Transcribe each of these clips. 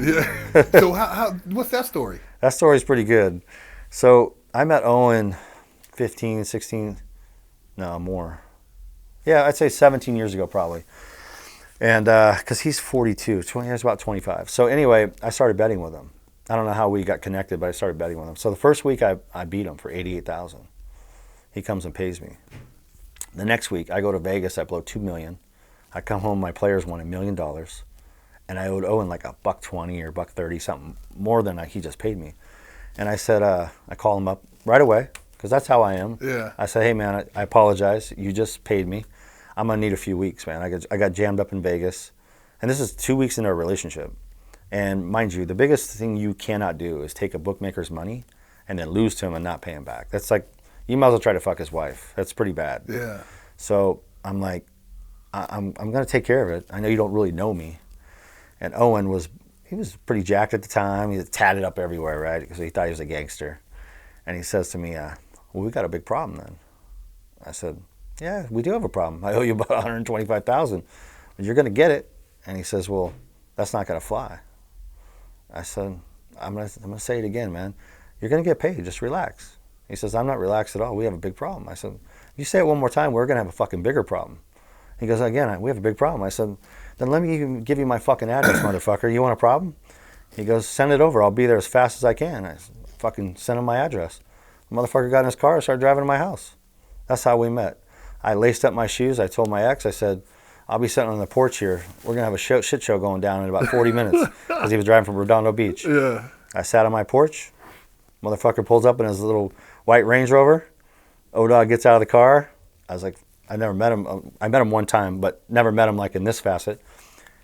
Yeah. So what's that story? That story's pretty good. So I met Owen 15, 16, no, more. Yeah, I'd say 17 years ago probably. And because he's 42, he's about 25. So anyway, I started betting with him. I don't know how we got connected, but I started betting with him. So the first week I beat him for 88,000. He comes and pays me. The next week I go to Vegas, I blow $2 million. I come home, my players won $1 million. And I owed Owen like $1.20 or $1.30, something more than he just paid me. And I said, I call him up right away, because that's how I am. Yeah. I said, hey man, I apologize. You just paid me. I'm gonna need a few weeks, man. I got jammed up in Vegas, and this is 2 weeks into our relationship. And mind you, the biggest thing you cannot do is take a bookmaker's money and then lose to him and not pay him back. That's like, you might as well try to fuck his wife. That's pretty bad. Yeah. So I'm like, I'm gonna take care of it. I know you don't really know me. And Owen was pretty jacked at the time. He was tatted up everywhere, right? Because he thought he was a gangster. And he says to me, well, we got a big problem then. I said, yeah, we do have a problem. I owe you about 125,000. You're going to get it. And he says, well, that's not going to fly. I said, I'm going to say it again, man. You're going to get paid. Just relax. He says, I'm not relaxed at all. We have a big problem. I said, you say it one more time, we're going to have a fucking bigger problem. He goes, again, we have a big problem. I said, then let me give you my fucking address, motherfucker. You want a problem? He goes, send it over. I'll be there as fast as I can. I fucking sent him my address. The motherfucker got in his car and started driving to my house. That's how we met. I laced up my shoes. I told my ex, I said, I'll be sitting on the porch here. We're going to have a shit show going down in about 40 minutes, because he was driving from Redondo Beach. Yeah. I sat on my porch. Motherfucker pulls up in his little white Range Rover. O-Dog gets out of the car. I was like, I never met him. I met him one time, but never met him like in this facet.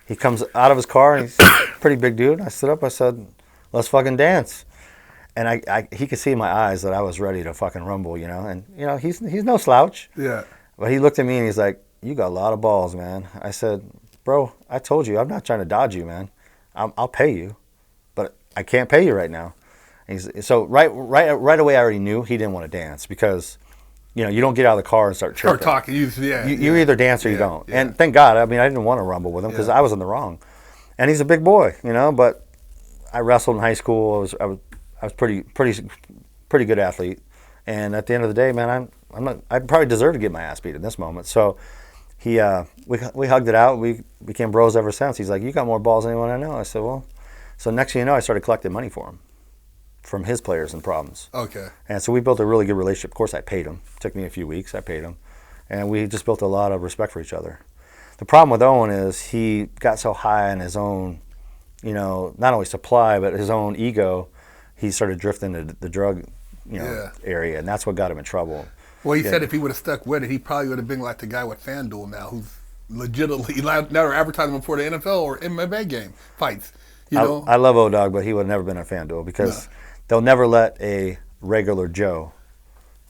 He comes out of his car, and he's a pretty big dude. I stood up. I said, let's fucking dance. And he could see in my eyes that I was ready to fucking rumble, you know. And, you know, he's no slouch. Yeah. But he looked at me, and he's like, you got a lot of balls, man. I said, bro, I told you, I'm not trying to dodge you, man. I'll pay you, but I can't pay you right now. So right away, I already knew he didn't want to dance, because, you know, you don't get out of the car and start tripping. Start talking. You either dance or you don't. Yeah. And thank God, I mean, I didn't want to rumble with him, because I was in the wrong. And he's a big boy, you know. But I wrestled in high school. I was pretty good athlete. And at the end of the day, man, I probably deserve to get my ass beat in this moment. So we hugged it out. We became bros ever since. He's like, you got more balls than anyone I know. I said, well. So next thing you know, I started collecting money for him from his players and problems. Okay. And so we built a really good relationship. Of course, I paid him. It took me a few weeks. I paid him. And we just built a lot of respect for each other. The problem with Owen is he got so high in his own, you know, not only supply, but his own ego. He started drifting to the drug, you know, area. And that's what got him in trouble. Well, he said if he would have stuck with it, he probably would have been like the guy with FanDuel now, who's legitimately now they're advertising him for the NFL or MMA game fights. You know? I love O-Dog, but he would have never been a FanDuel, because they'll never let a regular Joe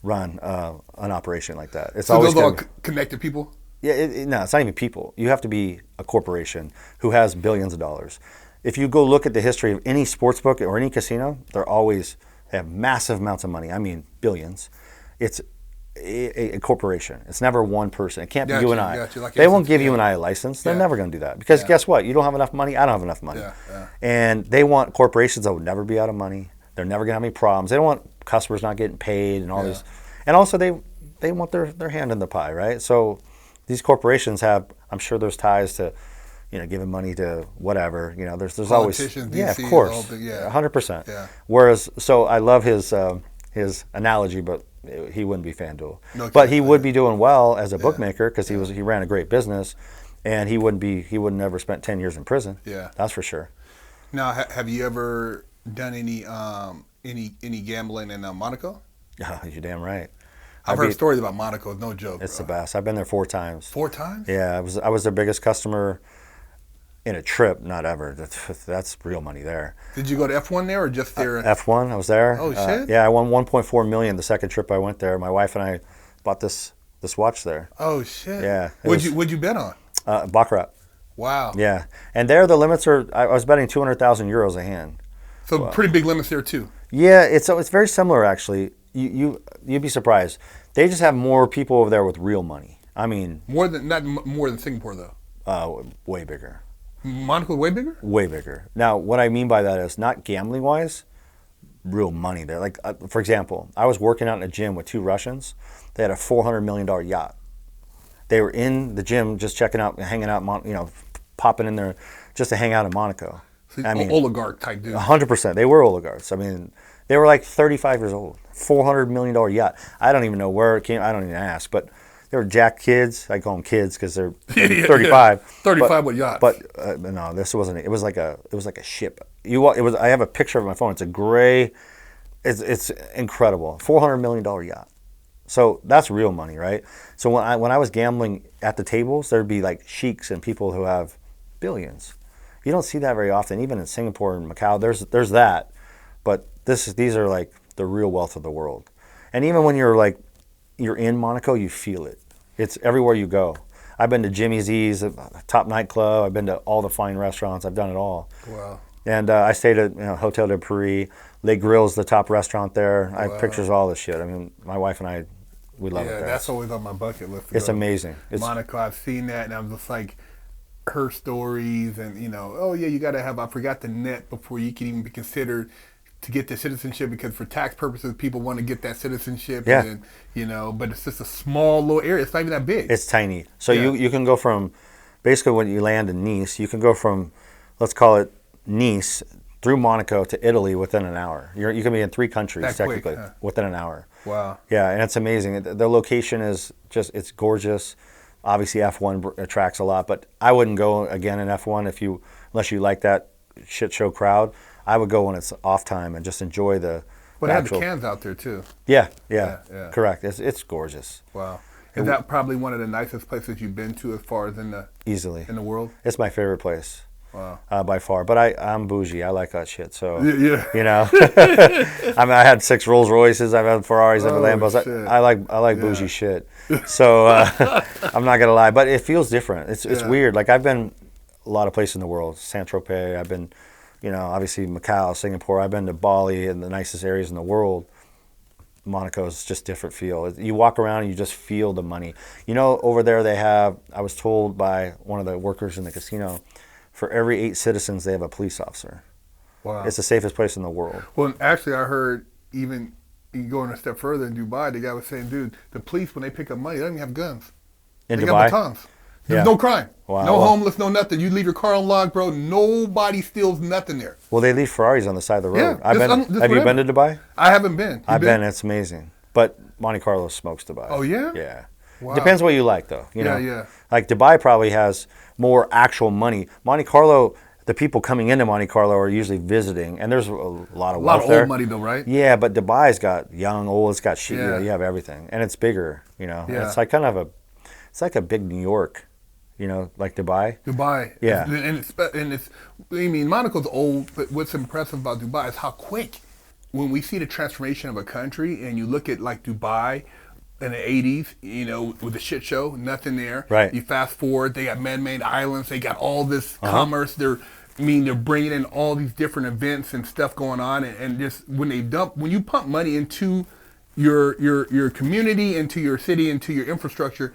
run an operation like that. It's so always those all connected people? Yeah, no, it's not even people. You have to be a corporation who has billions of dollars. If you go look at the history of any sports book or any casino, they have massive amounts of money. I mean, billions. It's a corporation. It's never one person. It can't be you and I. Like they won't give you and I a license. They're never going to do that, because guess what? You don't have enough money. I don't have enough money. And they want corporations that will never be out of money. They're never going to have any problems. They don't want customers not getting paid and all this. And also they want their hand in the pie, right? So these corporations have, I'm sure there's ties to, you know, giving money to whatever. You know, there's always, DC, of course, 100%. Yeah. Whereas, so I love his analogy, but he wouldn't be FanDuel. But he would be doing well as a bookmaker, because he ran a great business, and he wouldn't never spent 10 years in prison. Yeah. That's for sure. Now, have you ever done any gambling in Monaco? Yeah, you're damn right. I've heard stories about Monaco. No joke. It's the best. I've been there 4 times. 4 times? Yeah, I was their biggest customer in a trip, not ever. That's real money there. Did you go to F1 there, or just there? F1, I was there. Oh, shit. Yeah, I won $1.4 million the second trip I went there. My wife and I bought this watch there. Oh, shit. Yeah. What'd you bet on? Baccarat. Wow. Yeah. And there the limits are, I was betting 200,000 euros a hand. So pretty big limits there too. Yeah, it's very similar actually. You'd be surprised. They just have more people over there with real money. I mean, not more than Singapore though. Way bigger. Monaco's way bigger? Way bigger. Now, what I mean by that is not gambling wise, real money there. Like, for example, I was working out in a gym with two Russians. They had a $400 million yacht. They were in the gym just checking out, hanging out, popping in there just to hang out in Monaco. So I mean, oligarch type dude. 100%. They were oligarchs. I mean, they were like 35 years old. $400 million yacht. I don't even know where it came. I don't even ask. But they were jack kids. I call them kids because they're 35. 35 with yachts. But no, this wasn't. It was like a ship. I have a picture of my phone. It's a gray. It's incredible. $400 million yacht. So that's real money, right? So when I was gambling at the tables, there'd be like sheiks and people who have billions. You don't see that very often. Even in Singapore and Macau, there's that. But these are like the real wealth of the world. And even when you're in Monaco, you feel it. It's everywhere you go. I've been to Jimmy Z's, a top nightclub. I've been to all the fine restaurants. I've done it all. Wow. And I stayed at Hotel de Paris. Le Grille's the top restaurant there. I have pictures of all this shit. I mean, my wife and I, we love it there. Yeah, that's always on my bucket list. It's amazing. Monaco, I've seen that, and I'm just like, her stories, and oh yeah, you got to have, I forgot the net before you can even be considered to get the citizenship, because for tax purposes, people want to get that citizenship. Yeah. And, but it's just a small little area. It's not even that big. It's tiny. So you can go from, basically when you land in Nice, you can go from, let's call it Nice, through Monaco to Italy within an hour. You can be in 3 countries that technically quick, huh? within an hour. Wow. Yeah, and it's amazing. The location is just, it's gorgeous. Obviously F1 attracts a lot, but I wouldn't go again in F1 unless you like that shit show crowd. I would go when it's off time and just enjoy the. But they have the cans out there too. Yeah, correct. It's gorgeous. Wow. Is that probably one of the nicest places you've been to as far as in the world? It's my favorite place. Wow. By far. But I'm bougie. I like that shit. So, yeah. I mean, I had 6 Rolls Royces. I've had Ferraris. I've had Lambos. I like bougie shit. So, I'm not going to lie. But it feels different. It's weird. Like, I've been a lot of places in the world. Saint-Tropez. I've been, obviously Macau, Singapore. I've been to Bali and the nicest areas in the world. Monaco is just different feel. You walk around and you just feel the money. Over there they have, I was told by one of the workers in the casino, for every 8 citizens, they have a police officer. Wow. It's the safest place in the world. Well, actually, I heard even going a step further in Dubai, the guy was saying, dude, the police, when they pick up money, they don't even have guns. In they Dubai? got batons. There's no crime. Wow. No homeless, no nothing. You leave your car unlocked, bro. Nobody steals nothing there. Well, they leave Ferraris on the side of the road. Yeah, have you been to Dubai? I haven't been. I've been. It's amazing. But Monte Carlo smokes Dubai. Oh, yeah? Yeah. Wow. Depends what you like, though. Yeah. Like Dubai probably has more actual money. Monte Carlo, the people coming into Monte Carlo are usually visiting, and there's a lot of wealth there. Old money, though, right? Yeah, but Dubai's got young, old. It's got shit. Yeah. You have everything, and it's bigger. Yeah. And it's like kind of it's like a big New York. Like Dubai. Dubai. Yeah. Monaco's old, but what's impressive about Dubai is how quick, when we see the transformation of a country, and you look at like Dubai in the 80s, with the shit show, nothing there. Right. You fast forward, they got man-made islands, they got all this commerce, they're bringing in all these different events and stuff going on, and just when you pump money into your community, into your city, into your infrastructure,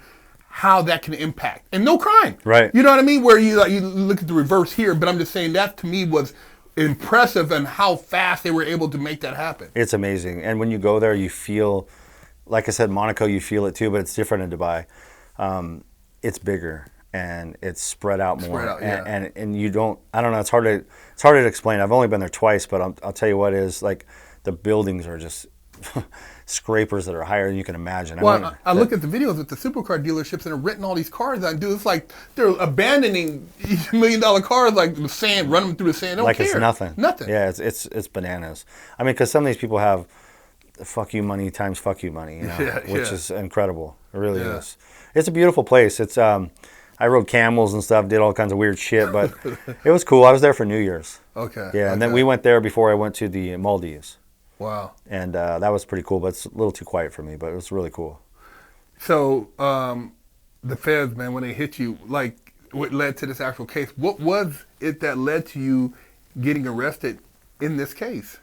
how that can impact. And no crime. Right. You know what I mean? Where you look at the reverse here, but I'm just saying that to me was impressive and how fast they were able to make that happen. It's amazing. And when you go there, you feel, like I said, Monaco, you feel it too, but it's different in Dubai. It's bigger and it's spread out more. And you don't, I don't know, it's hard to explain. I've only been there twice, but I'll tell you what is, like, the buildings are just scrapers that are higher than you can imagine. Well, I look at the videos at the supercar dealerships, and they're renting all these cars out. Dude, it's like they're abandoning $1 million cars, like the sand, run them through the sand. They don't care. It's nothing. Nothing. Yeah, it's bananas. I mean, because some of these people have fuck you money times fuck you money, which is incredible. It really is. It's a beautiful place. It's I rode camels and stuff, did all kinds of weird shit, but it was cool. I was there for New Year's. Okay. Yeah, and then we went there before I went to the Maldives. Wow. And that was pretty cool, but it's a little too quiet for me, but it was really cool. So the feds, man, when they hit you, like, what led to this actual case? What was it that led to you getting arrested in this case?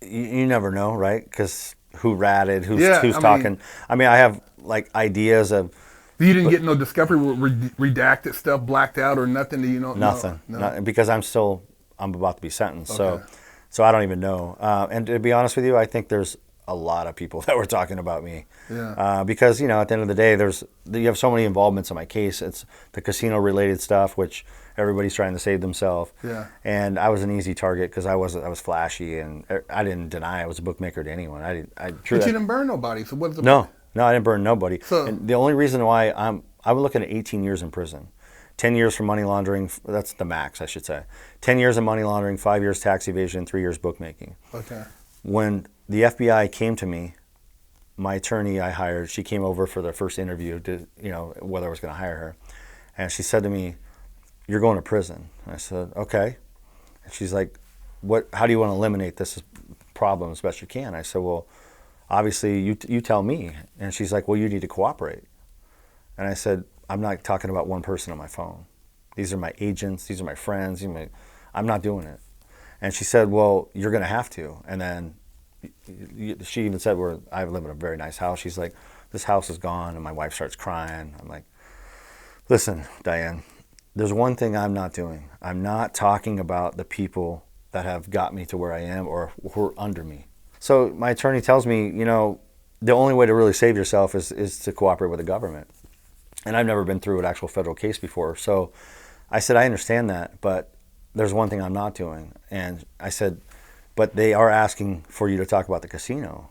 You never know, right? Because who ratted, who's talking. I mean, I have, like, ideas of You didn't get no discovery with redacted stuff, blacked out, or nothing. Do you know? Nothing. No. Because I'm about to be sentenced. Okay. So I don't even know. And to be honest with you, I think there's a lot of people that were talking about me. Yeah. Because, at the end of the day, you have so many involvements in my case. It's the casino related stuff, which everybody's trying to save themselves. Yeah. And I was an easy target because I was flashy, and I didn't deny I was a bookmaker to anyone. But you didn't burn nobody. So what's the No, I didn't burn nobody. So, and the only reason why I was looking at 18 years in prison. 10 years for money laundering, that's the max, I should say. 10 years of money laundering, 5 years tax evasion, 3 years bookmaking. okay. When the FBI came to me, my attorney I hired, she came over for the first interview to, whether I was going to hire her. And she said to me, "You're going to prison." I said, "Okay." And she's like, how do you want to eliminate this problem as best you can? I said, "Well, obviously you tell me." And she's like, "Well, you need to cooperate." And I said, "I'm not talking about one person on my phone. These are my agents. These are my friends. I'm not doing it." And she said, "Well, you're going to have to." And then she even said, I live in a very nice house. She's like, "This house is gone." And my wife starts crying. I'm like, "Listen, Diane, there's one thing I'm not doing. I'm not talking about the people that have got me to where I am or who are under me." So my attorney tells me, the only way to really save yourself is to cooperate with the government. And I've never been through an actual federal case before. So I said, "I understand that, but there's one thing I'm not doing." And I said, "But they are asking for you to talk about the casino."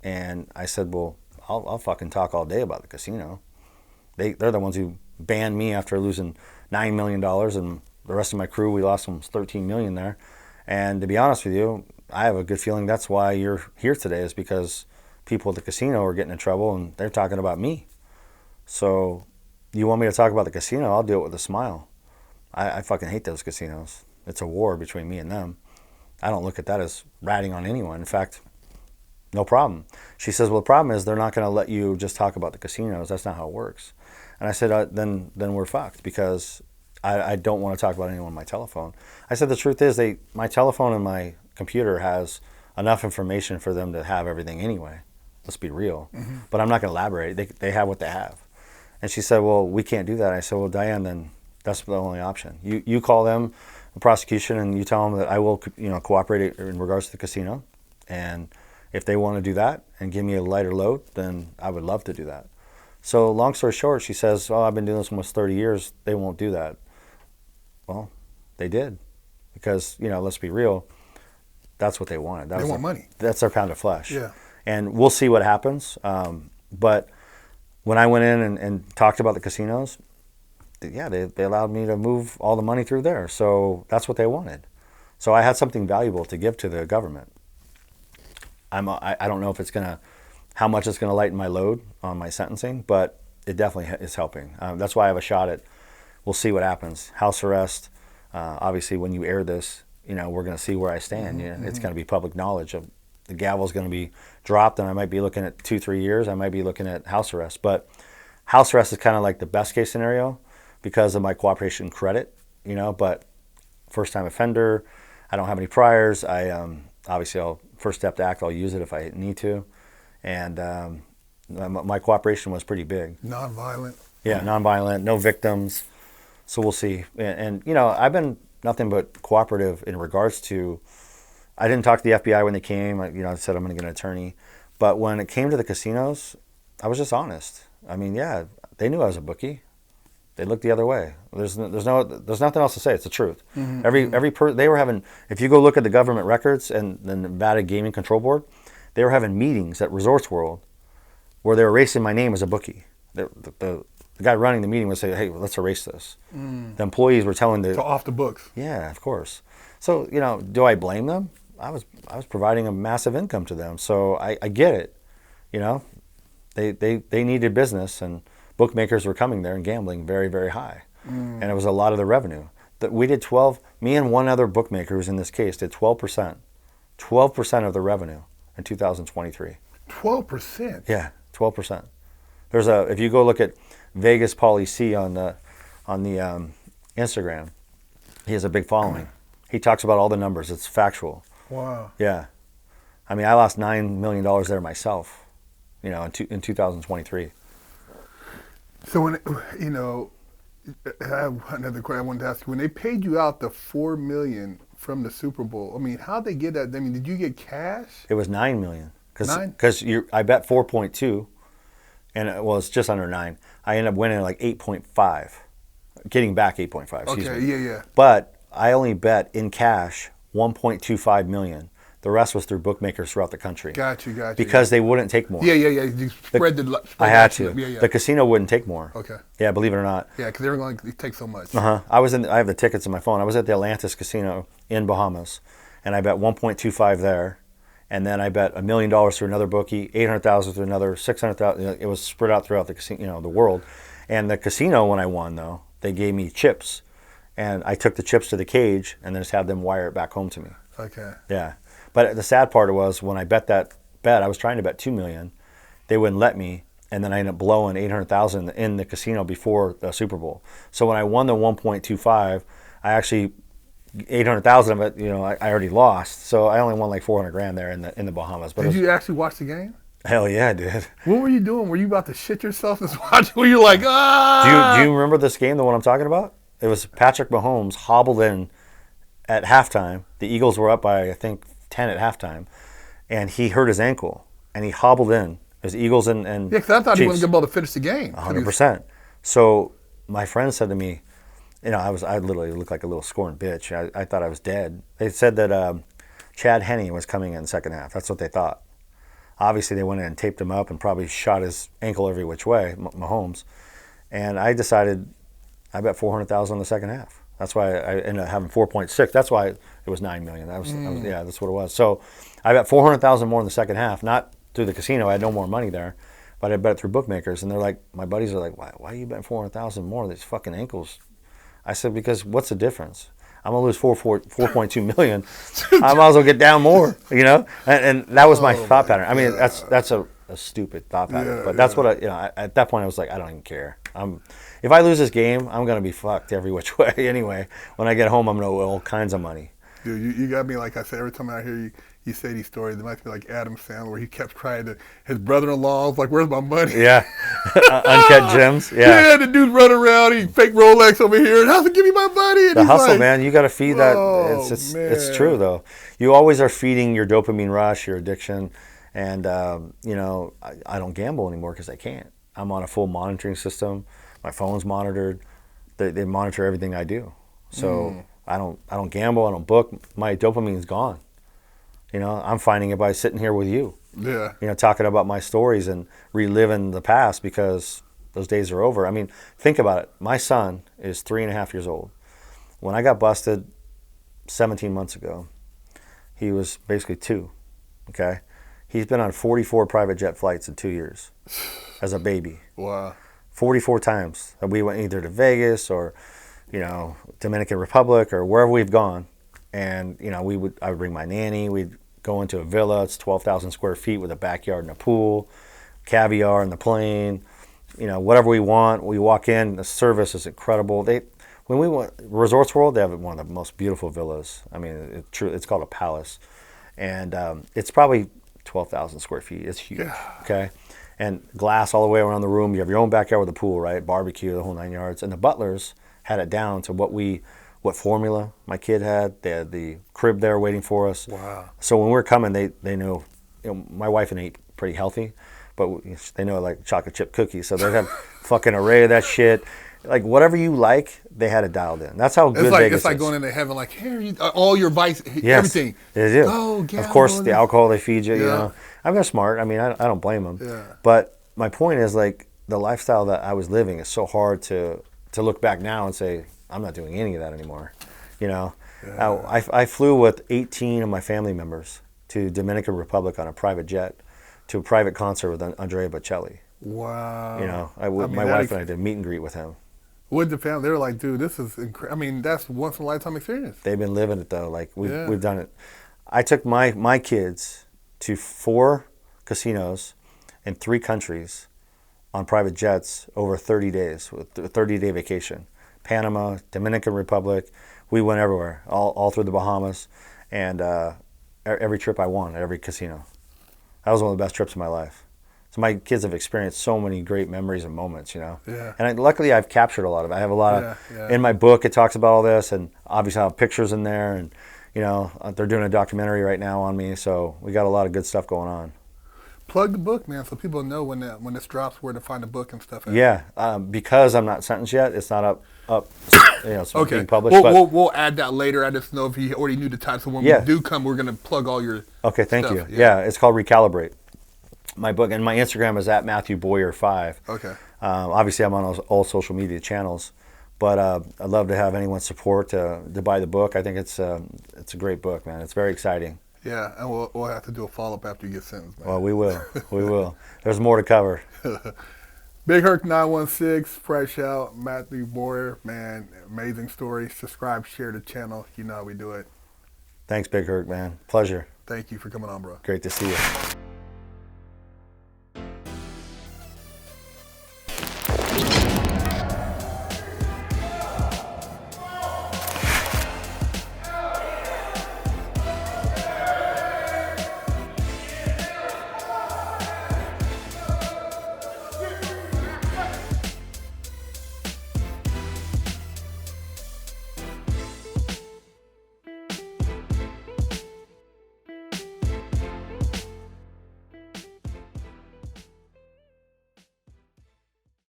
And I said, "Well, I'll fucking talk all day about the casino. They're the ones who banned me after losing $9 million, and the rest of my crew, we lost almost $13 million there. And to be honest with you, I have a good feeling that's why you're here today, is because people at the casino are getting in trouble and they're talking about me. So you want me to talk about the casino? I'll do it with a smile. I fucking hate those casinos. It's a war between me and them. I don't look at that as ratting on anyone. In fact, no problem." She says, "Well, the problem is they're not going to let you just talk about the casinos. That's not how it works." And I said, then we're fucked, because I don't want to talk about anyone on my telephone." I said, "The truth is, my telephone and my computer has enough information for them to have everything anyway. Let's be real. Mm-hmm. But I'm not going to elaborate. They have what they have." And she said, "Well, we can't do that." I said, "Well, Diane, then that's the only option. You call them, the prosecution, and you tell them that I will, cooperate in regards to the casino. And if they want to do that and give me a lighter load, then I would love to do that." So long story short, she says, "Oh, I've been doing this almost 30 years. They won't do that." Well, they did, because, let's be real, that's what they wanted. They want money. That's their pound of flesh. Yeah. And we'll see what happens. But when I went in and talked about the casinos, yeah, they allowed me to move all the money through there. So that's what they wanted. So I had something valuable to give to the government. I don't know if how much it's gonna lighten my load on my sentencing, but it definitely is helping. That's why I have a shot at. We'll see what happens. House arrest. Obviously, when you air this, we're gonna see where I stand. Mm-hmm. It's gonna be public knowledge. The gavel's gonna be dropped, and I might be looking at 2-3 years. I might be looking at house arrest, but house arrest is kind of like the best case scenario, because of my cooperation credit, but first time offender, I don't have any priors. Obviously I'll first step to act, I'll use it if I need to. And my cooperation was pretty big. Non-violent. Yeah, non-violent, no victims. So we'll see. And I've been nothing but cooperative in regards to, I didn't talk to the FBI when they came. I said I'm going to get an attorney. But when it came to the casinos, I was just honest. I mean, yeah, they knew I was a bookie. They looked the other way. There's nothing else to say. It's the truth. Mm-hmm. They were having. If you go look at the government records and the Nevada Gaming Control Board, they were having meetings at Resorts World where they were erasing my name as a bookie. The guy running the meeting would say, "Hey, let's erase this." The employees were telling So off the books. Yeah, of course. So do I blame them? I was providing a massive income to them, so I get it. They needed business, and bookmakers were coming there and gambling very, very high. And it was a lot of the revenue. We did 12, me and one other bookmaker who's in this case did 12%. 12% of the revenue in 2023. 12%? Yeah, 12%. If you go look at Vegas Pauly C on the Instagram, he has a big following. He talks about all the numbers. It's factual. Wow. Yeah. I mean, I lost $9 million there myself, in 2023. So when you know, I have another question I wanted to ask you. When they paid you out the 4 million from the Super Bowl, I mean, how'd they get that? I mean, did you get cash? It was 9 million Nine? because I bet 4.2, and it's just under 9. I ended up winning like 8.5, getting back 8.5. Excuse Okay, me. yeah. But I only bet in cash 1.25 million. The rest was through bookmakers throughout the country. Got you. Because they wouldn't take more. Yeah. You spread I had to. Yeah. The casino wouldn't take more. Okay. Yeah, believe it or not. Yeah, because they were going to take so much. I have the tickets in my phone. I was at the Atlantis Casino in Bahamas, and I bet 1.25 there, and then I bet $1 million through another bookie, 800,000 through another, 600,000. It was spread out throughout the casino, the world. And the casino, when I won though, they gave me chips, and I took the chips to the cage and then just had them wire it back home to me. Okay. Yeah, but the sad part was when I bet that bet, I was trying to bet 2 million, they wouldn't let me. And then I ended up blowing 800,000 in the casino before the Super Bowl. So when I won the 1.25, I actually 800,000 of it, I already lost. So I only won like 400 grand there in the Bahamas. But Did you actually watch the game? Hell yeah, I did. What were you doing? Were you about to shit yourself and watch? Were you like, ah? Do you remember this game, the one I'm talking about? It was Patrick Mahomes hobbled in at halftime. The Eagles were up by I think 10 at halftime, and he hurt his ankle and he hobbled in. It was Eagles and yeah, because I thought Chiefs. he wasn't going to be able to finish the game. 100%. So my friend said to me, I literally looked like a little scorned bitch. I thought I was dead. They said that Chad Henne was coming in the second half. That's what they thought. Obviously, they went in and taped him up and probably shot his ankle every which way, Mahomes. And I decided I bet 400,000 in the second half. That's why I ended up having 4.6. That's why it was 9 million. Yeah, that's what it was. So I bet 400,000 more in the second half, not through the casino. I had no more money there, but I bet it through bookmakers. And they're like, my buddies are like, why are you betting 400,000 more? These fucking ankles. I said, because what's the difference? I'm gonna lose 4.2 million. I might as well get down more, And that was my thought pattern. I mean, that's a stupid thought pattern, but that's what at that point I was like, I don't even care. If I lose this game, I'm gonna be fucked every which way anyway. When I get home, I'm gonna owe all kinds of money. Dude, you got me, like I said, every time I hear you say these stories, it might be like Adam Sandler, where he kept crying to his brother-in-law, was like, where's my money? Yeah. Uncut gems. Yeah, the dude's running around, he fake Rolex over here, and how's it give me my money? And the he's hustle, like, man, you got to feed that. Oh, It's true, though. You always are feeding your dopamine rush, your addiction, and, I don't gamble anymore because I can't. I'm on a full monitoring system. My phone's monitored. They monitor everything I do. So I don't gamble. I don't book. My dopamine's gone. I'm finding it by sitting here with you. Yeah. Talking about my stories and reliving the past because those days are over. I mean, think about it. My son is 3.5 years old. When I got busted 17 months ago, he was basically 2. Okay? He's been on 44 private jet flights in 2 years as a baby. Wow. 44 times. We went either to Vegas or, Dominican Republic or wherever we've gone. And, I would bring my nanny. We'd go into a villa. It's 12,000 square feet with a backyard and a pool, caviar in the plane, whatever we want. We walk in. The service is incredible. When we went Resorts World, they have one of the most beautiful villas. I mean, it's called a palace, and it's probably 12,000 square feet. It's huge. Yeah. Okay, and glass all the way around the room. You have your own backyard with a pool, right? Barbecue, the whole 9 yards. And the butlers had it down to what formula my kid had. They had the crib there waiting for us. Wow. So when we were coming, they knew, my wife and I eat pretty healthy, but they know I like chocolate chip cookies. So they'd have fucking array of that shit. Like whatever you like, they had it dialed in. That's how good Vegas is. It's like going into heaven, like, here, all your vice, yes, everything. They do. Oh, of course, the alcohol they feed you, Yeah. I mean, they're smart. I mean, I don't blame them. Yeah. But my point is, like, the lifestyle that I was living is so hard to look back now and say, I'm not doing any of that anymore. Yeah. I flew with 18 of my family members to Dominican Republic on a private jet to a private concert with Andrea Bocelli. Wow. My wife and I did a meet and greet with him. With the family, they were like, dude, this is incredible. I mean, that's once in a lifetime experience. They've been living it, though. Like, we've done it. I took my kids to 4 casinos in 3 countries on private jets over 30 days, with a 30-day vacation. Panama, Dominican Republic, we went everywhere, all through the Bahamas, and every trip I won at every casino. That was one of the best trips of my life. So my kids have experienced so many great memories and moments, you know. Yeah. And luckily, I've captured a lot of it. I have a lot of in my book. It talks about all this, and obviously I have pictures in there, and you know, they're doing a documentary right now on me, so we got a lot of good stuff going on. Plug the book, man, so people know when this drops where to find the book and stuff. Yeah, because I'm not sentenced yet, it's not up, you know, it's Okay. being published. We'll add that later. I just know if you already knew the title. So when we do come, we're gonna plug all your. Okay, thank stuff. you. Yeah, it's called Recalibrate. My book, and my Instagram is at Matthew Bowyer 5. Okay. Obviously, I'm on all social media channels, but I'd love to have anyone's support to buy the book. I think it's a great book, man. It's very exciting. Yeah, and we'll have to do a follow-up after you get sentenced, man. Well, we will. We will. There's more to cover. Big Herc 916, fresh out, Matthew Bowyer, man, amazing story. Subscribe, share the channel. You know how we do it. Thanks, Big Herc, man. Pleasure. Thank you for coming on, bro. Great to see you.